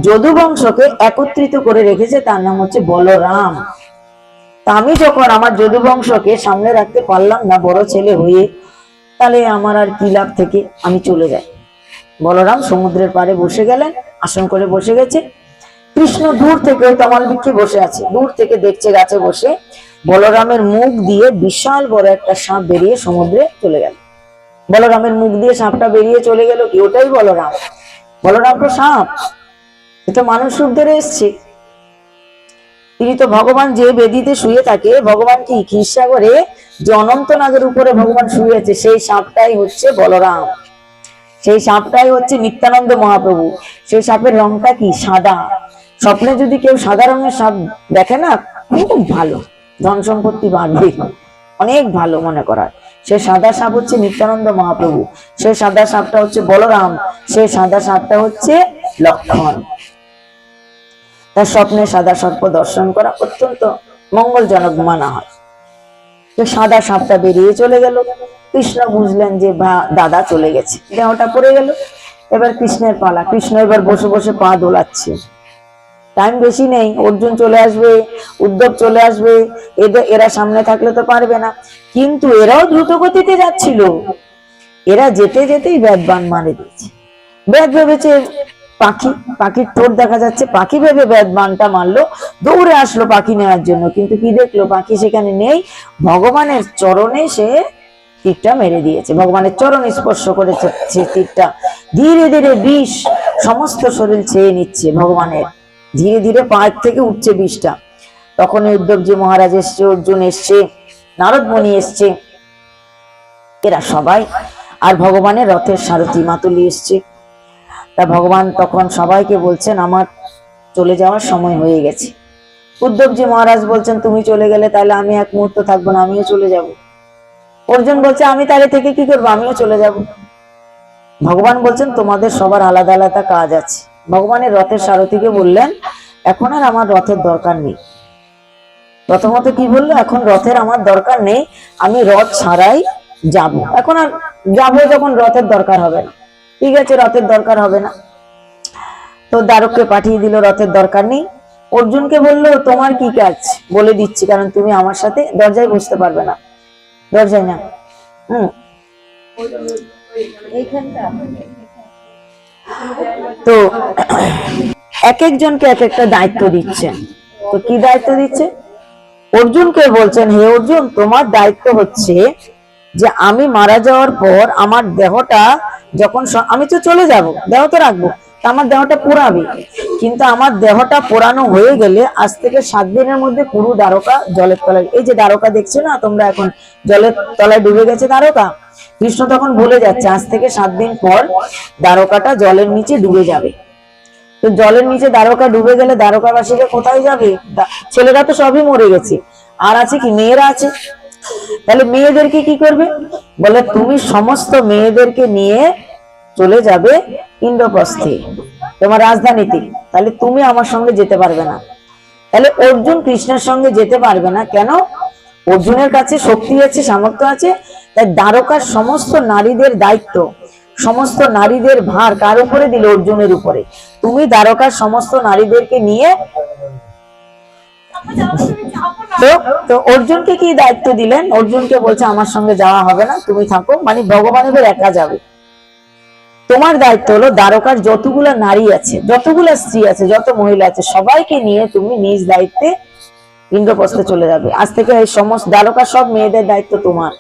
যদু বংশকে একত্রিত করে রেখেছে, তার নাম হচ্ছে বলরাম। তা আমি যখন আমার যদু বংশকে সামনে রাখতে পারলাম না বড় ছেলে হয়ে, তাহলে আমার আর কি লাভ থেকে আমি চলে যাই। বলরাম সমুদ্রের পাড়ে বসে গেলেন, আসন করে বসে গেছে। কৃষ্ণ দূর থেকে ওই তমাল বৃক্ষে বসে আছে, দূর থেকে দেখছে গাছে বসে, বলরামের মুখ দিয়ে বিশাল বড় একটা সাপ বেরিয়ে সমুদ্রে চলে গেল। বলরামের মুখ দিয়ে সাপটা বেরিয়ে চলে গেল, কি ওটাই বলরাম? বলরাম তো সাপ, এটা মানুষ রূপ ধরে এসছে। তিনি তো ভগবান যে বেদিতে শুয়ে থাকে, ভগবান কি ক্ষীরসাগরে যে অনন্ত নাগের উপরে ভগবান শুয়ে আছে, সেই সাপটাই হচ্ছে বলরাম, সেই সাপটাই হচ্ছে নিত্যানন্দ মহাপ্রভু। সেই সাপের রংটা কি? সাদা। স্বপ্নে যদি কেউ সাদা রঙের সাপ দেখে না, খুব ভালো, ধন সম্পত্তি বাড়বে, অনেক ভালো মনে করার। সে সাদা সাপ হচ্ছে নিত্যানন্দ মহাপ্রভু, সেই সাদা সাপটা হচ্ছে বলরাম, সেই সাদা সাপটা হচ্ছে লক্ষণ। তার স্বপ্নে সাদা সর্প দর্শন করা অত্যন্ত মঙ্গলজনক মানা হয়। তো সাদা সাপটা বেরিয়ে চলে গেল। কৃষ্ণ বুঝলেন যে দাদা চলে গেছে, দেহটা পড়ে গেল। এবার কৃষ্ণের পালা, কৃষ্ণ এবার বসে বসে পা দোলাচ্ছে। টাইম বেশি নেই, অর্জুন চলে আসবে, উদ্ধব চলে আসবে, এরা সামনে থাকলে তো পারবে না। কিন্তু এরাও দ্রুত গতিতে যাচ্ছিল, এরা যেতে যেতেই বেদবান মারে দিয়েছে। বেদ ভেবেছে পাখি, পাখির ঠোঁট দেখা যাচ্ছে, পাখি ভেবে বেদবানটা মারলো, দৌড়ে আসলো পাখি নেওয়ার জন্য, কিন্তু কি দেখলো? পাখি সেখানে নেই, ভগবানের চরণে সে তীরটা মেরে দিয়েছে। ভগবানের চরণ স্পর্শ করেছে তীরটা, ধীরে ধীরে বিষ সমস্ত শরীর ছেয়ে নিচ্ছে ভগবানের, ধীরে ধীরে পায়ের থেকে উঠছে বিষটা। তখন উদ্ধবজি মহারাজ এসছে, অর্জুন এসছে, নারদ মুনি এসছে, এরা সবাই, আর ভগবানের রথের সারথি মাতুলি এসছে। তা ভগবান তখন সবাইকে বলছেন আমার চলে যাওয়ার সময় হয়ে গেছে। উদ্ধবজি মহারাজ বলছেন তুমি চলে গেলে তাহলে আমি এক মুহূর্ত থাকবো না, আমিও চলে যাব। অর্জুন বলছে আমি তাহলে থেকে কি করবো, আমিও চলে যাব। ভগবান বলছেন তোমাদের সবার আলাদা আলাদা কাজ আছে। ভগবানের রথের সারথীকে বললেন এখন আর আমার রথের দরকার নেই। প্রথমত কি বললো, এখন রথের আমার দরকার নেই, আমি রথ ছাড়াই যাব। এখন আর যাবো যখন রথের দরকার হবে না, ঠিক আছে রথের দরকার হবে না। তো দ্বারককে পাঠিয়ে দিল, রথের দরকার নেই। অর্জুনকে বললো তোমার কি কাজ বলে দিচ্ছি, কারণ তুমি আমার সাথে দরজায় বসতে পারবে না, দরজায় না। তো এক একজনকে এক একটা দায়িত্ব দিচ্ছেন। তো কি দায়িত্ব দিচ্ছে, অর্জুনকে বলছেন হে অর্জুন তোমার দায়িত্ব হচ্ছে যে আমি মারা যাওয়ার পর আমার দেহটা যখন আমি তো চলে যাব, দেহ তো রাখবো, আমার দেহটা পোড়াবে, কিন্তু আমার দেহটা পোড়ানো হয়ে গেলে আজ থেকে 7 দিনের মধ্যে পুরো দ্বারকা জলের তলায়, এই যে দ্বারকা দেখছো না তোমরা এখন জলের তলায় ডুবে গেছে দ্বারকা, কৃষ্ণ তখন বলে যাচ্ছে আজ থেকে 7 দিন পর দ্বারকাটা জলের নিচে ডুবে যাবে। তো জলের নিচে দ্বারকা ডুবে গেলে দ্বারকাবাসীরা কোথায় যাবে, ছেলেরা তো সবই মরে গেছে, আর আছে কি মেয়েরা আছে। তাহলে মেয়েদেরকে কি করবে, বলে তুমি সমস্ত মেয়েদেরকে নিয়ে চলে যাবে ইন্দ্রপ্রস্থে তোমার রাজধানীতে, তাহলে তুমি আমার সঙ্গে যেতে পারবে না। তাহলে অর্জুন কৃষ্ণের সঙ্গে যেতে পারবে না কেন, অর্জুনের কাছে শক্তি আছে, সামর্থ্য আছে, তাই দ্বারকার সমস্ত নারীদের দায়িত্ব, সমস্ত নারীদের ভার কার উপরে দিল, অর্জুনের উপরে। তুমি দ্বারকার সমস্ত নারীদেরকে নিয়ে তো অর্জুনকে কি দায়িত্ব দিলেন, অর্জুনকে বলছে আমার সঙ্গে যাওয়া হবে না, তুমি থাকো, মানে ভগবান এবার একা যাবে। তোমার দায়িত্ব হলো দ্বারকার যতগুলো নারী আছে, যতগুলো স্ত্রী আছে, যত মহিলা আছে, সবাইকে নিয়ে তুমি নিজ দায়িত্বে ইন্দ্রপ্রস্থে চলে যাবে। আজ থেকে এই সমস্ত দ্বারকার সব মেয়েদের দায়িত্ব তোমার।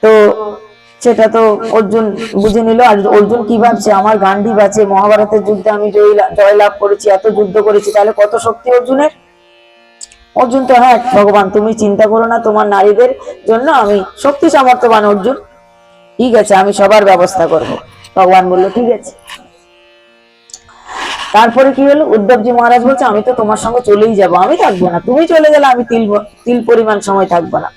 তো সেটা তো অর্জুন বুঝে নিল। আর অর্জুন কি ভাবছে, আমার গান্ডীব আছে, মহাভারতের যুদ্ধে আমি জয়লাভ করেছি, এত যুদ্ধ করেছি, তাহলে কত শক্তি অর্জুনের। অর্জুন তো হ্যাঁ ভগবান তুমি চিন্তা করো না, তোমার নারীদের জন্য আমি শক্তি সামর্থ্যবান অর্জুন, ঠিক আছে আমি সবার ব্যবস্থা করব। ভগবান বললো ঠিক আছে। তারপরে কি হলো, উদ্ধবজি মহারাজ বলছে আমি তো তোমার সঙ্গে চলেই যাব, আমি থাকবো না, তুমি চলে গেলে আমি তিল পরিমাণ সময় থাকবো না।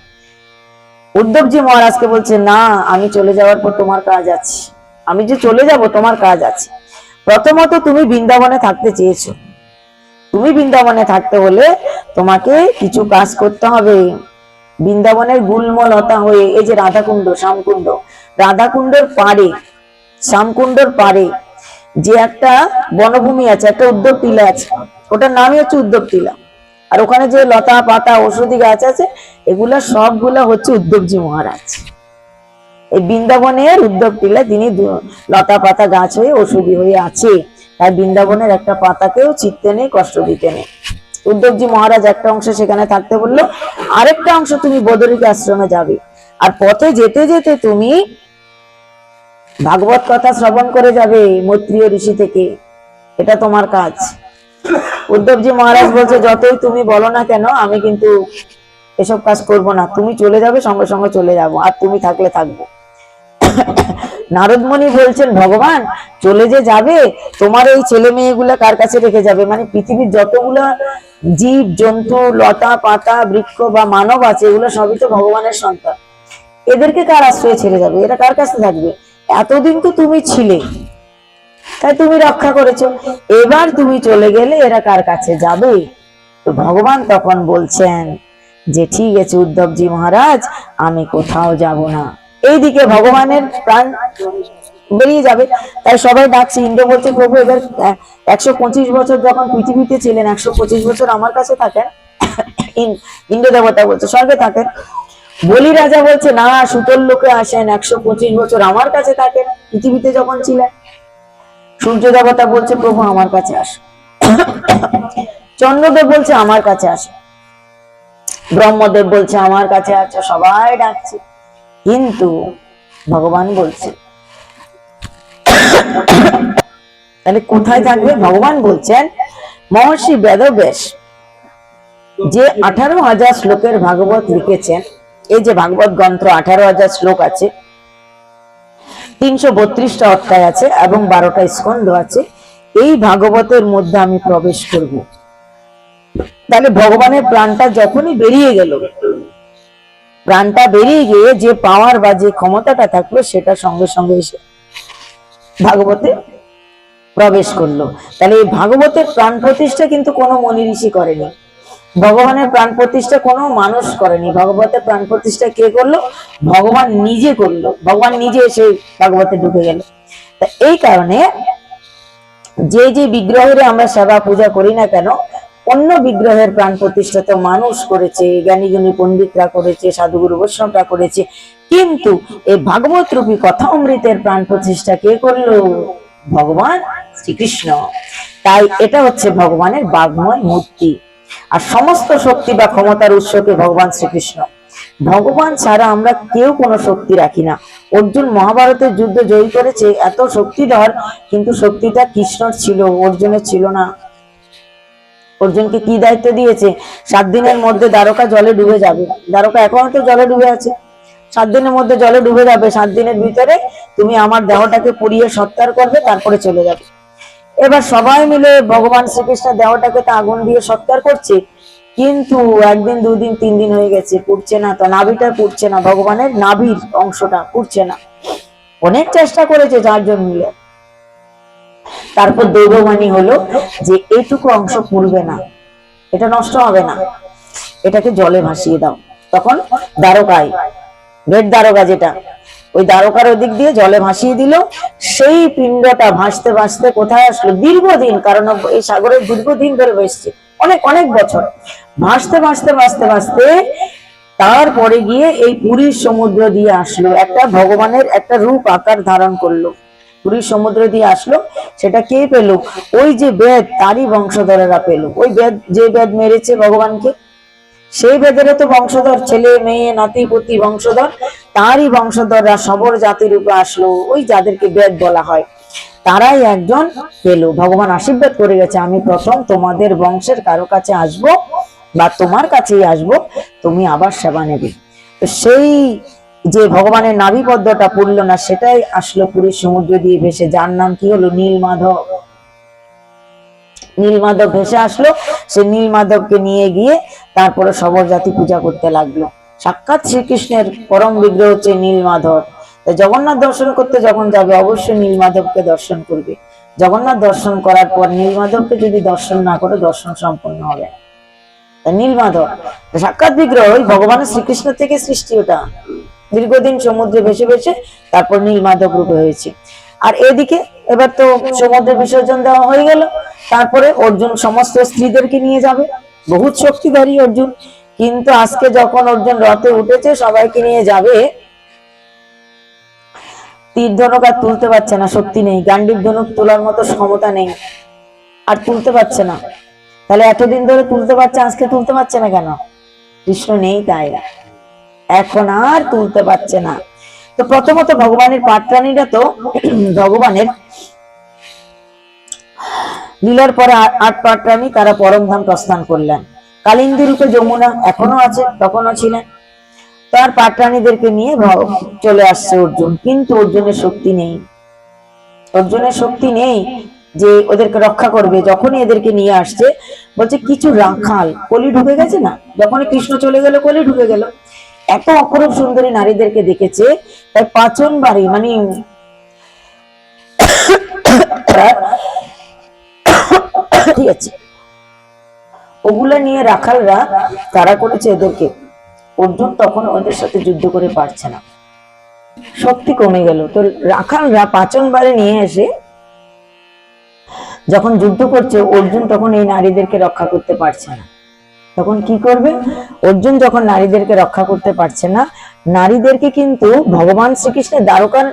উদ্ধবজি মহারাজকে বলছে না, আমি চলে যাওয়ার পর তোমার কাজ আছে, আমি যে চলে যাব তোমার কাজ আছে। প্রথমত তুমি বৃন্দাবনে থাকতে চেয়েছো, তুমি বৃন্দাবনে থাকতে হলে তোমাকে কিছু কাজ করতে হবে। বৃন্দাবনের গুল্মলতা হয়ে এই যে রাধাকুণ্ড, শ্যামকুণ্ড, রাধাকুণ্ডের পাড়ে, শ্যামকুণ্ডের পাড়ে যে একটা বনভূমি আছে, একটা উদ্যোগ টিলা আছে, ওটার নামই হচ্ছে উদ্যোগ টিলা। আর ওখানে যে লতা পাতা ঔষধি গাছ আছে, এগুলা সবগুলা হচ্ছে উদ্ধবজি মহারাজ। এই বৃন্দাবনের উদ্যোগ টিলা তিনি লতা পাতা গাছ হয়ে ঔষধি হয়ে আছে, তাই বৃন্দাবনের একটা পাতাকেও ছিঁড়তে নেই, কষ্ট দিতে নেই। উদ্ধবজি মহারাজ একটা অংশ সেখানে থাকতে বললো, আরেকটা অংশ তুমি বদরিকা আশ্রমে যাবে, আর পথে যেতে যেতে তুমি ভাগবত কথা শ্রবণ করে যাবে মৈত্রীয় ঋষি থেকে, এটা তোমার কাজ। উদ্ধবজি মহারাজ বলছে যতই তুমি বলো না কেন আমি কিন্তু এসব কাজ করব না, তুমি চলে যাবে সঙ্গে সঙ্গে চলে যাব, আর তুমি থাকলে থাকবো। নারদমণি বলছেন ভগবান চলে যে যাবে, তোমার এই ছেলে মেয়েগুলা কার কাছে রেখে যাবে, মানে পৃথিবীর যতগুলা জীব জন্তু লতা পাতা বৃক্ষ বা মানব আছে, এগুলো সবই তো ভগবানের সন্তান, এদেরকে কার আশ্রয়ে ছেড়ে যাবে, এরা কার কাছে থাকবে, এতদিন তো তুমি ছিলে, তাই তুমি রক্ষা করেছো, এবার তুমি চলে গেলে এরা কার কাছে যাবে। তো ভগবান তখন বলছেন যে ঠিক আছে উদ্ধবজি মহারাজ আমি কোথাও যাব না। এইদিকে ভগবানের প্রাণ বেরিয়ে যাবে, তাই সবাই ডাকছে। ইন্দ্র বলছে প্রভু এবার 125 বছর যখন পৃথিবীতে ছিলেন, 125 বছর আমার কাছে থাকেন। ইন্দ্র দেবতা বলছে স্বর্গে থাকেন। বলি রাজা বলছে না, সুতোর লোকে আসেন, 125 বছর আমার কাছে থাকেন পৃথিবীতে যখন ছিলেন। সূর্য দেবতা বলছে প্রভু আমার কাছে আসে, চন্দ্রদেব বলছে আমার কাছে আসে, ব্রহ্মদেব বলছে আমার কাছে আছে, সবাই ডাকছে, কিন্তু ভগবান বলছে তাহলে কোথায় থাকবে। ভগবান বলছেন মহর্ষি বেদব্যাস যে 18,000 শ্লোকের ভাগবত লিখেছেন, এই যে ভাগবত গ্রন্থ 18,000 শ্লোক আছে, 332টা অধ্যায় আছে এবং 12টা স্কন্ধ আছে। এই ভাগবতের মধ্যে আমি প্রবেশ করব। তাহলে ভগবানের প্রাণটা যখনই বেরিয়ে গেল, প্রাণটা বেরিয়ে গিয়ে যে পাওয়ার বা যে ক্ষমতাটা থাকলো সেটা সঙ্গে সঙ্গে এসে ভাগবতে প্রবেশ করলো। তাহলে এই ভাগবতের প্রাণ প্রতিষ্ঠা কিন্তু কোনো মনি ঋষি করেনি, ভগবানের প্রাণ প্রতিষ্ঠা কোনো মানুষ করেনি। ভগবতের প্রাণ প্রতিষ্ঠা কে করলো? ভগবান নিজে করলো। ভগবান নিজে এসে ভাগবতে ঢুকে গেল। তা এই কারণে যে যে বিগ্রহের আমরা সেবা পূজা করি না কেন, অন্য বিগ্রহের প্রাণ প্রতিষ্ঠা তো মানুষ করেছে, জ্ঞানী গুণী পণ্ডিতরা করেছে, সাধুগুরু বৈষ্ণবরা করেছে, কিন্তু এই ভাগবত রূপী কথা অমৃতের প্রাণ প্রতিষ্ঠা কে করলো? ভগবান শ্রীকৃষ্ণ। তাই এটা হচ্ছে ভগবানের বাগ্ময় মূর্তি। আর সমস্ত শক্তি বা ক্ষমতার উৎসকে ভগবান শ্রীকৃষ্ণ। ভগবান ছাড়া আমরা কেউ কোনো শক্তি রাখি না। অর্জুন মহাভারতের যুদ্ধ জয়ী করেছে, এত শক্তিধর, কিন্তু শক্তিটা কৃষ্ণর ছিল, অর্জুনের ছিল না। অর্জুনকে কি দায়িত্ব দিয়েছে? 7 দিনের মধ্যে দ্বারকা জলে ডুবে যাবে। দ্বারকা এখনো তো জলে ডুবে আছে। 7 দিনের মধ্যে জলে ডুবে যাবে, 7 দিনের ভিতরে তুমি আমার দেহটাকে পুড়িয়ে সৎকার করবে, তারপরে চলে যাবে। এবার সবাই মিলে ভগবান শ্রীকৃষ্ণের দেহটাকে তো আগুন দিয়ে সৎকার করছে, কিন্তু 1 দিন 2 দিন 3 দিন হয়ে গেছে, পুড়ছে না। তো নাভিটা পুড়ছে না, ভগবানের নাভির অংশটা পুড়ছে না। অনেক চেষ্টা করেছে 4 জন মিলে। তারপর দৈববাণী হলো যে এইটুকু অংশ পুড়বে না, এটা নষ্ট হবে না, এটাকে জলে ভাসিয়ে দাও। তখন দ্বারকায়, রেড দ্বারকা যেটা, ওই দ্বারকার ওদিক দিয়ে জলে ভাসিয়ে দিল। সেই পিণ্ডটা ভাসতে ভাসতে কোথায় আসলো? দীর্ঘদিন, কারণ এই সাগরের দীর্ঘদিন ধরে ভাসছে, অনেক অনেক বছর ভাসতে ভাসতে ভাসতে ভাসতে তারপরে গিয়ে এই পুরীর সমুদ্র দিয়ে আসলো। একটা ভগবানের একটা রূপ আকার ধারণ করলো, পুরীর সমুদ্র দিয়ে আসলো। সেটা কে পেল? ওই যে বেদ, তারই বংশধরেরা পেল। ওই বেদ, যে বেদ মেরেছে ভগবানকে, সেই বেদেরও তো বংশধর, ছেলে মেয়ে নাতি পুতি বংশধর, তারই বংশধররা সবর জাতির রূপে আসলো। ওই যাদেরকে বেদ বলা হয়, তারাই একজন পেল। ভগবান আশীর্বাদ করে গেছে, আমি প্রথম তোমাদের বংশের কারো কাছে আসব বা তোমার কাছেই আসব, তুমি আবার সেবা নেবে। তো সেই যে ভগবানের নাভি পদ্মটা পড়লো না, সেটাই আসলো পুরীর সমুদ্র দিয়ে ভেসে, যার নাম কি হলো? নীলমাধব। নীলমাধব ভেসে আসলো। সে নীলমাধবকে নিয়ে গিয়ে তারপরে সবর জাতি পূজা করতে লাগলো। সাক্ষাৎ শ্রীকৃষ্ণের পরম বিগ্রহ হচ্ছে নীলমাধব। জগন্নাথ দর্শন করতে যখন যাবে, অবশ্যই নীলমাধবকে দর্শন করবে। জগন্নাথ দর্শন করার পর নীলমাধবকে যদি দর্শন না করে, দর্শন সম্পন্ন হবে না। নীলমাধব সাক্ষাৎ বিগ্রহ, ওই ভগবানের শ্রীকৃষ্ণ থেকে সৃষ্টি। ওটা দীর্ঘদিন সমুদ্রে ভেসে ভেসে তারপর নীলমাধব রূপে হয়েছে। আর এদিকে এবার তো সমুদ্রে বিসর্জন দেওয়া হয়ে গেল। তারপরে অর্জুন সমস্ত স্ত্রীদেরকে নিয়ে যাবে, বহুত শক্তিধারী অর্জুন। কিন্তু আজকে যখন অর্জুন রথে উঠেছে, সবাইকে নিয়ে যাবে, তীর ধনুক আর তুলতে পারছে না, শক্তি নেই। গান্ডীব ধনুক তোলার মতো ক্ষমতা নেই, আর তুলতে পারছে না। তাহলে এতদিন ধরে তুলতে পারছে, আজকে তুলতে পারছে না কেন? কৃষ্ণ নেই, তাই এখন আর তুলতে পারছে না। তো প্রথমত ভগবানের পাটরানীরা তো ভগবানের লীলার পরে 8 পাটরানী, তারা পরমধাম প্রস্থান করলেন। কালিন্দী রূপে যমুনা এখনো আছে, তখনও ছিলেন। তার পাটরানীদেরকে নিয়ে চলে আসছে অর্জুন, কিন্তু অর্জুনের শক্তি নেই। অর্জুনের শক্তি নেই যে ওদেরকে রক্ষা করবে। যখনই এদেরকে নিয়ে আসছে, বলছে কিছু রাখাল, কলি ঢুকে গেছে না, যখনই কৃষ্ণ চলে গেল কলি ঢুকে গেল। এত অপরূপ সুন্দরী নারীদেরকে দেখেছে, তাই পাচন বাড়ি মানে ঠিক আছে, ওগুলা নিয়ে রাখালরা তারা করেছে এদেরকে। অর্জুন তখন ওদের সাথে যুদ্ধ করে পারছে না, শক্তি কমে গেল। তো রাখালরা পাচন বাড়ি নিয়ে এসে যখন যুদ্ধ করছে, অর্জুন তখন এই নারীদেরকে রক্ষা করতে পারছে না। তখন কি করবে? অর্জুন যখন নারীদেরকে রক্ষা করতে পারছে না, নারীদেরকে কিন্তু ভগবান শ্রীকৃষ্ণের দ্বারকার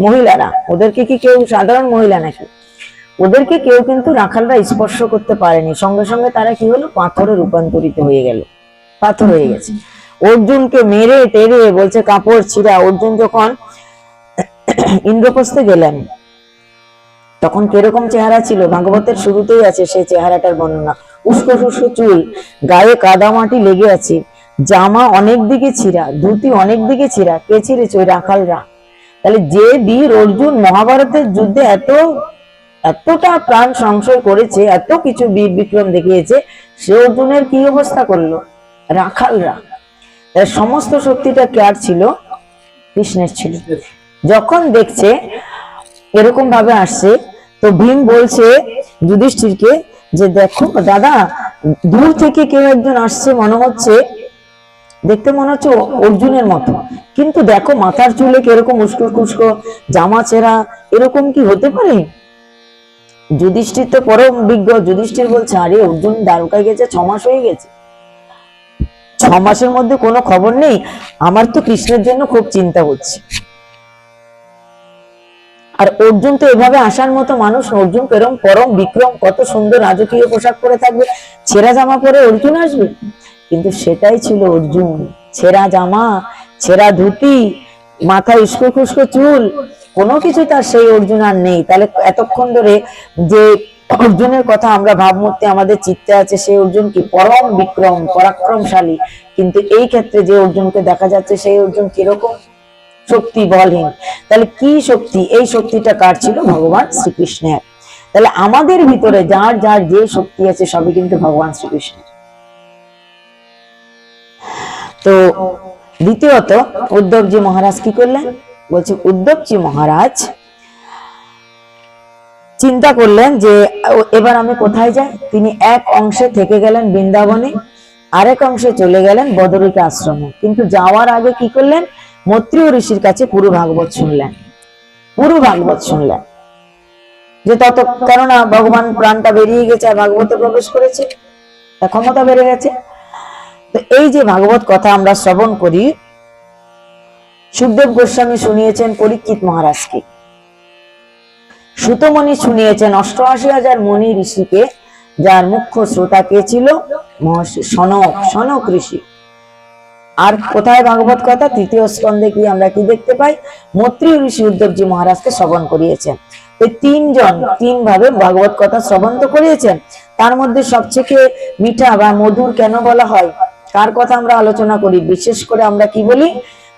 মহিলারা, ওদেরকে কি কেউ সাধারণ মহিলা নাকি? ওদেরকে কেউ কিন্তু রাখালরা স্পর্শ করতে পারেনি। সঙ্গে সঙ্গে তারা কি হলো? পাথরে রূপান্তরিত হয়ে গেল, পাথর হয়ে গেছে। অর্জুনকে মেরে টেরে বলছে কাপড় ছিঁড়া। অর্জুন যখন ইন্দ্রপ্রস্থে গেলেন, তখন কিরকম চেহারা ছিল? ভাগবতের শুরুতেই আছে সেই চেহারাটার বর্ণনা। উস্কো শুষ্ক চুল, গায়ে কাদামাটি লেগে আছে, জামা অনেক দিকে ছিঁড়া, ধুতি অনেক দিকে ছিঁড়া। কে ছিঁড়েছে? ওই রাখালরা। তাহলে যে বীর অর্জুন মহাভারতের যুদ্ধে এতটা প্রাণ সংশয় করেছে, এত কিছু বীর বিক্রম দেখিয়েছে, সে অর্জুনের কি অবস্থা করলো? রাখালরা। সমস্ত শক্তিটা কার ছিল? কৃষ্ণের ছিল। যখন দেখছে এরকম ভাবে আসছে, তো ভীম বলছে যুধিষ্ঠিরকে যে দেখো দাদা, দূর থেকে কেউ একজন আসছে, মনে হচ্ছে, দেখতে মনে হচ্ছে অর্জুনের মতো, কিন্তু দেখো মাথার চুলে কিরকম উস্কো খুস্কো, জামা ছেঁড়া, এরকম কি হতে পারে? যুধিষ্ঠির তো পরম বিজ্ঞ, যুধিষ্ঠির বলছে আরে অর্জুন দ্বারকায় গেছে 6 মাস হয়ে গেছে, 6 মাসের মধ্যে কোনো খবর নেই, আমার তো কৃষ্ণের জন্য খুব চিন্তা হচ্ছে। আর অর্জুন তো এভাবে আসার মতো মানুষ, অর্জুন পেরম পরম বিক্রম, কত সুন্দর রাজকীয় পোশাক পরে থাকবে, ছেঁড়া জামা পরে অর্জুন আসবে? কিন্তু সেটাই ছিল অর্জুন, ছেঁড়া জামা, ছেঁড়া ধুতি, মাথায় উস্কো খুস্কো চুল, কোনো কিছু তার সেই অর্জুন আর নেই। তাহলে এতক্ষণ ধরে যে অর্জুনের কথা আমরা ভাবমূর্তি আমাদের চিত্তে আছে, সেই অর্জুন কি? পরম বিক্রম, পরাক্রমশালী। কিন্তু এই ক্ষেত্রে যে অর্জুনকে দেখা যাচ্ছে, সেই অর্জুন কিরকম? শক্তি বলহীন। তাহলে কি শক্তি? এই শক্তিটা কার ছিল? ভগবান শ্রীকৃষ্ণের। তাহলে আমাদের ভিতরে যার যার যে শক্তি আছে, সবই কিন্তু ভগবান শ্রীকৃষ্ণের। তো দ্বিতীয়ত উদ্ধবজি মহারাজ কি করলেন? বলছে উদ্ধবজি মহারাজ চিন্তা করলেন যে এবার আমি কোথায় যাই। তিনি এক অংশে থেকে গেলেন বৃন্দাবনে, আরেক অংশে চলে গেলেন বদরিকা আশ্রমে। কিন্তু যাওয়ার আগে কি করলেন? মৈত্রেয় ঋষির কাছে পুরো ভাগবত শুনলেন, পুরো ভাগবত শুনলেন। যে তত, কেননা ভগবান প্রাণটা বেরিয়ে গেছে আর ভাগবতে প্রবেশ করেছে, তার ক্ষমতা বেড়ে গেছে। তো এই যে ভাগবত কথা আমরা শ্রবণ করি, সুখদেব গোস্বামী শুনিয়েছেন পরীক্ষিত মহারাজকে, সুতমণি শুনিয়েছেন 88,000 মণি ঋষিকে, যার মুখ্য শ্রোতা কে ছিল? মহর্ষি সনক, সনক ঋষি। আর কোথায় ভাগবত কথা? তৃতীয় স্কন্ধে কি আমরা কি দেখতে পাই? মৈত্রেয় ঋষি উদ্ধবজি মহারাজকে শ্রবণ করিয়েছেন। এই তিনজন তিন ভাবে ভাগবত কথা শ্রবণ তো করিয়েছেন। তার মধ্যে সবচেয়ে মিঠা বা মধুর কেন বলা হয়? কার কথা আমরা আলোচনা করি? বিশেষ করে আমরা কি বলি?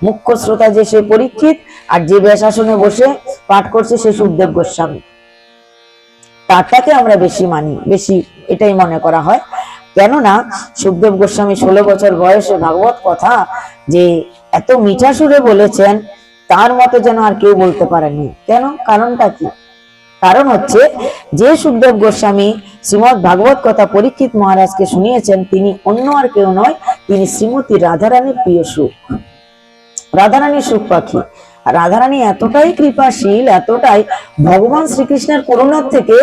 মুখ্য শ্রোতা যে সে পরীক্ষিত, আর যে ব্যাসাসনে বসে পাঠ করছে সে সুখদেব গোস্বামী, তারটাকে আমরা বেশি মানি, বেশি এটাই মনে করা হয়। কেননা সুখদেব গোস্বামী 16 বছর বয়সে ভাগবত কথা যে এত মিঠা সুরে বলেছেন, তার মতো যেন আর কেউ বলতে পারেনি। কেন? কারণটা কি? কারণ হচ্ছে যে সুখদেব গোস্বামী শ্রীমৎ ভাগবত কথা পরীক্ষিত মহারাজকে শুনিয়েছেন, তিনি অন্য আর কেউ নয়, তিনি শ্রীমতী রাধারানীর প্রিয় সুখ, রাধারানীর সুখ পাখি। রাধারানী এতটাই কৃপাশীল, এতটাই, ভগবান শ্রীকৃষ্ণের করুণার থেকে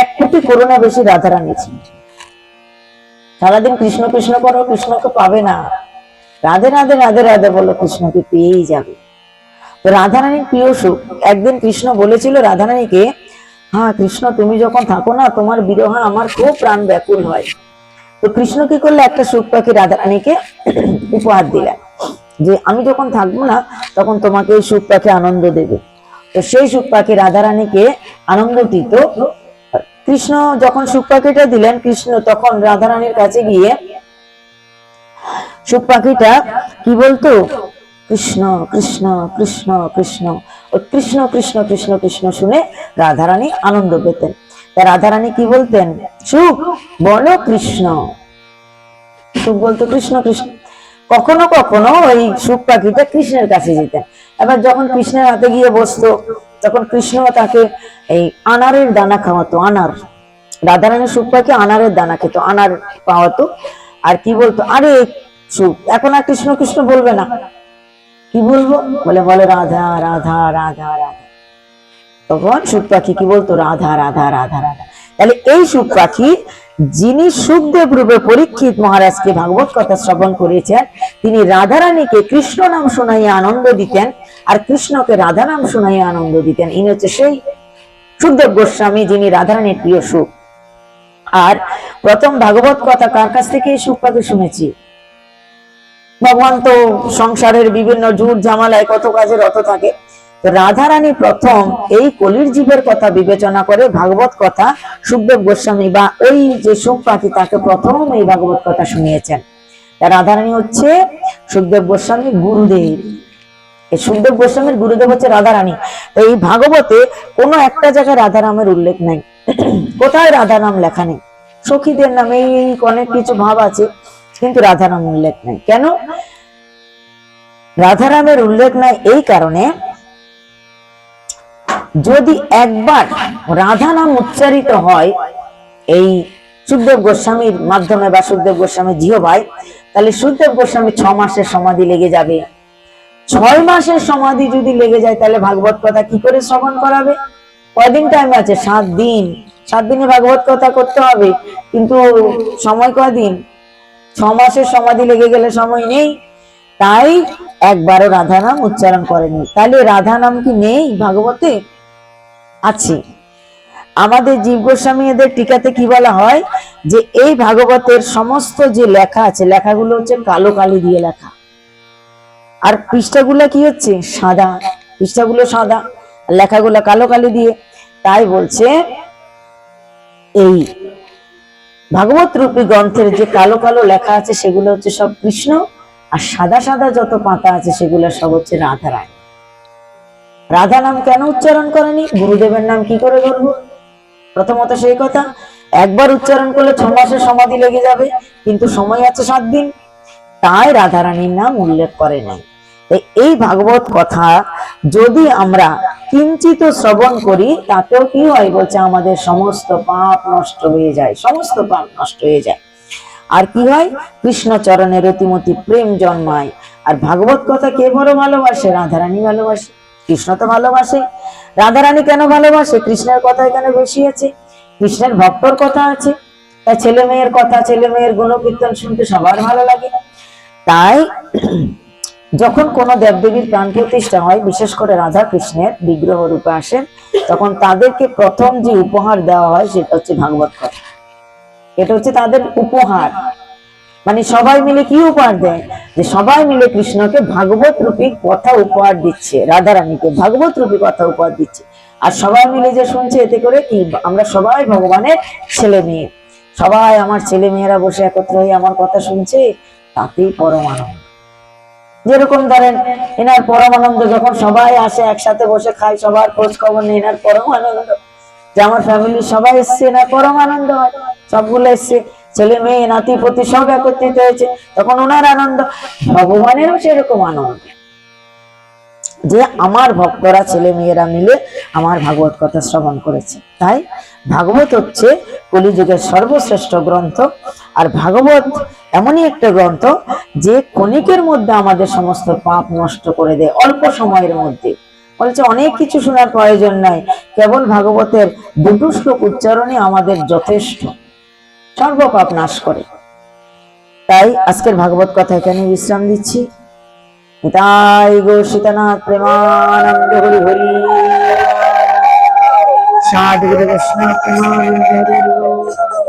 1 কোটি করুণা বেশি রাধারানী ছিল। সারাদিন কৃষ্ণ কৃষ্ণ করো, কৃষ্ণকে পাবে না, রাধে রাধে রাধে রাধে বলো, কৃষ্ণকে পেয়েই যাবে। তো রাধারানীর প্রিয় সুখ। একদিন কৃষ্ণ বলেছিল রাধারানীকে, হ্যাঁ কৃষ্ণ তুমি যখন থাকো না, তোমার বিরহ আমার খুব প্রাণ ব্যাকুল হয়। তো কৃষ্ণ কি করলে? একটা সুখ পাখি রাধারানীকে উপহার দিলেন, যে আমি যখন থাকবো না তখন তোমাকে এই সুখ পাখি আনন্দ দেবে। তো সেই সুখ পাখি রাধারানীকে আনন্দ দিত। কৃষ্ণ যখন সুখ পাখিটা দিলেন, কৃষ্ণ তখন রাধারানীর কাছে গিয়ে সুখ পাখিটা কি বলতো? কৃষ্ণ কৃষ্ণ কৃষ্ণ কৃষ্ণ। ও কৃষ্ণ কৃষ্ণ কৃষ্ণ কৃষ্ণ শুনে রাধারানী আনন্দ পেতেন। তা রাধারানী কি বলতেন? সুখ বলো কৃষ্ণ। সুখ বলতো কৃষ্ণ কৃষ্ণ। কখনো কখনো ওই সুখ পাখিটা কৃষ্ণের কাছে যেতেন। এবার যখন কৃষ্ণের হাতে গিয়ে বসতো, তখন কৃষ্ণ তাকে এই আনারের দানা খাওয়াতো। আনার, রাধারানীর সুখ পাখি আনারের দানা খেত, আনার পাওয়াতো। আর কি বলতো? আরে সুখ, এখন আর কৃষ্ণ কৃষ্ণ বলবে না, কি বলবো? বলে বলে রাধা রাধা রাধা রাধা। তখন সুখ পাখি কি বলতো? রাধা রাধা রাধা রাধা। তাহলে এই সুখ পাখি, যিনি সুখদেব রূপে পরীক্ষিত মহারাজকে ভাগবত কথা শ্রবণ করেছেন, তিনি রাধারানীকে কৃষ্ণ নাম শোনাইয়া আনন্দ দিতেন, আর কৃষ্ণকে রাধা নাম শোনাইয়া আনন্দ দিতেন। ইনি হচ্ছে সেই সুখদেব গোস্বামী, যিনি রাধারানীর প্রিয় সুখ। আর প্রথম ভাগবত কথা কার কাছ থেকে এই সুখ পাখি শুনেছি? ভগবান তো সংসারের বিভিন্ন ঝুট ঝামেলায় কত কাজে রত থাকে। রাধারানী প্রথম এই কলির জীবের কথা বিবেচনা করে ভাগবত কথা সুখদেব গোস্বামী বা ওই যে সুখ পাখি, তাকে প্রথম এই ভাগবত কথা শুনিয়েছেন। রাধারানী হচ্ছে সুখদেব গোস্বামী গুরুদেব। এই সুখদেব গোস্বামীর গুরুদেব হচ্ছে রাধারানী। তো এই ভাগবতে কোনো একটা জায়গায় রাধারামের উল্লেখ নাই। কোথায় রাধা নাম লেখা নেই, সখীদের নামে অনেক কিছু ভাব আছে, কিন্তু রাধারাম উল্লেখ নাই। কেন রাধারামের উল্লেখ নাই? এই কারণে, যদি একবার রাধা নাম উচ্চারিত হয় এই সুখদেব গোস্বামীর মাধ্যমে বা সুখদেব গোস্বামীর জিহ্বায়, তাহলে সুখদেব গোস্বামী 6 মাসের সমাধি লেগে যাবে। 6 মাসের সমাধি যদি লেগে যায়, তাহলে ভাগবত কথা কি করে শ্রবণ করাবে? কয়দিন টাইম আছে? 7 দিন। 7 দিনে ভাগবত কথা করতে হবে, কিন্তু সময় কয়দিন? 6 মাসের সমাধি লেগে গেলে সময় নেই। তাই একবারও রাধা নাম উচ্চারণ করেনি। তাহলে রাধা নাম কি নেই ভাগবতে? আছে। আমাদের জীব গোস্বামী এদের টিকাতে কি বলা হয়, যে এই ভাগবতের সমস্ত যে লেখা আছে, লেখাগুলো হচ্ছে কালো কালি দিয়ে লেখা, আর পৃষ্ঠাগুলো কি হচ্ছে? সাদা। পৃষ্ঠাগুলো সাদা, লেখাগুলো কালো কালি দিয়ে। তাই বলছে এই ভাগবত রূপী গ্রন্থের যে কালো কালো লেখা আছে, সেগুলো হচ্ছে সব কৃষ্ণ, আর সাদা সাদা যত পাতা আছে সেগুলো সব হচ্ছে রাধারানী। রাধা নাম কেন উচ্চারণ করেনি? গুরুদেবের নাম কি করে বলবো? প্রথমত সেই কথা, একবার উচ্চারণ করলে 6 মাসের সমাধি লেগে যাবে, কিন্তু সময় আছে 7 দিন। তাই রাধারানীর নাম উল্লেখ করে নাই। এই ভাগবত কথা যদি আমরা কিঞ্চিত শ্রবণ করি, তাতেও কি হয় বলছে, আমাদের সমস্ত পাপ নষ্ট হয়ে যায়, সমস্ত পাপ নষ্ট হয়ে যায়। আর কি হয়? কৃষ্ণ চরণের রতিমতি প্রেম জন্মায়। আর ভাগবত কথা কে বড় ভালোবাসে? রাধারানী ভালোবাসে। কৃষ্ণ তো ভালোবাসে, রাধারানী কেন ভালোবাসে? কৃষ্ণের কথা এখানে বেশি আছে, কৃষ্ণের ভক্তর কথা আছে, তাই ছেলে মেয়ের কথা, ছেলে মেয়ের গুণকীর্তন শুনতে সবার ভালো লাগে। তাই যখন কোন দেবদেবীর প্রাণ প্রতিষ্ঠা হয়, বিশেষ করে রাধা কৃষ্ণের বিগ্রহ রূপে আসেন, তখন তাদেরকে প্রথম যে উপহার দেওয়া হয় সেটা হচ্ছে ভাগবত কথা। এটা হচ্ছে তাদের উপহার। মানে সবাই মিলে কি উপহার দেয়, যে সবাই মিলে কৃষ্ণকে ভাগবত রূপী কথা উপহার দিচ্ছে, রাধারানীকে ভাগবত রূপী কথা উপহার দিচ্ছে। আর সবাই মিলে যে শুনছে, এতে করে কি, আমরা সবাই ভগবানের ছেলে মেয়ে, সবাই আমার ছেলে মেয়েরা বসে একত্র হয়ে আমার কথা শুনছে, তাতেই পরম আনন্দ। যেরকম ধরেন এনার পরম আনন্দ, যখন সবাই আসে একসাথে বসে খায়, সবার খোঁজ খবর নেই, এনার পরম আনন্দ। যে আমার ফ্যামিলির সবাই এসছে, এনার পরম আনন্দ হয়, সবগুলো এসছে, ছেলে মেয়ে নাতি পতি সব একত্রিত হয়েছে, তখন ওনার আনন্দ। ভগবানেরও সেরকম আনন্দ, যে আমার ভক্তরা ছেলে মেয়েরা মিলে আমার ভাগবত কথা শ্রবণ করেছে। তাই ভাগবত হচ্ছে কলিযুগের সর্বশ্রেষ্ঠ গ্রন্থ। আর ভাগবত এমনই একটা গ্রন্থ যে ক্ষণিকের মধ্যে আমাদের সমস্ত পাপ নষ্ট করে দেয়, অল্প সময়ের মধ্যে। বলছে অনেক কিছু শোনার প্রয়োজন নাই, কেবল ভাগবতের 2টো শ্লোক উচ্চারণই আমাদের যথেষ্ট, সর্বপাপ নাশ করে। তাই আজকের ভাগবত কথা এখানে বিশ্রাম দিচ্ছি। নিতাই গো সীতানাথ প্রেমানন্দ হরি হরি। সাধু কৃষ্ণ প্রেমানন্দ হরি হরি।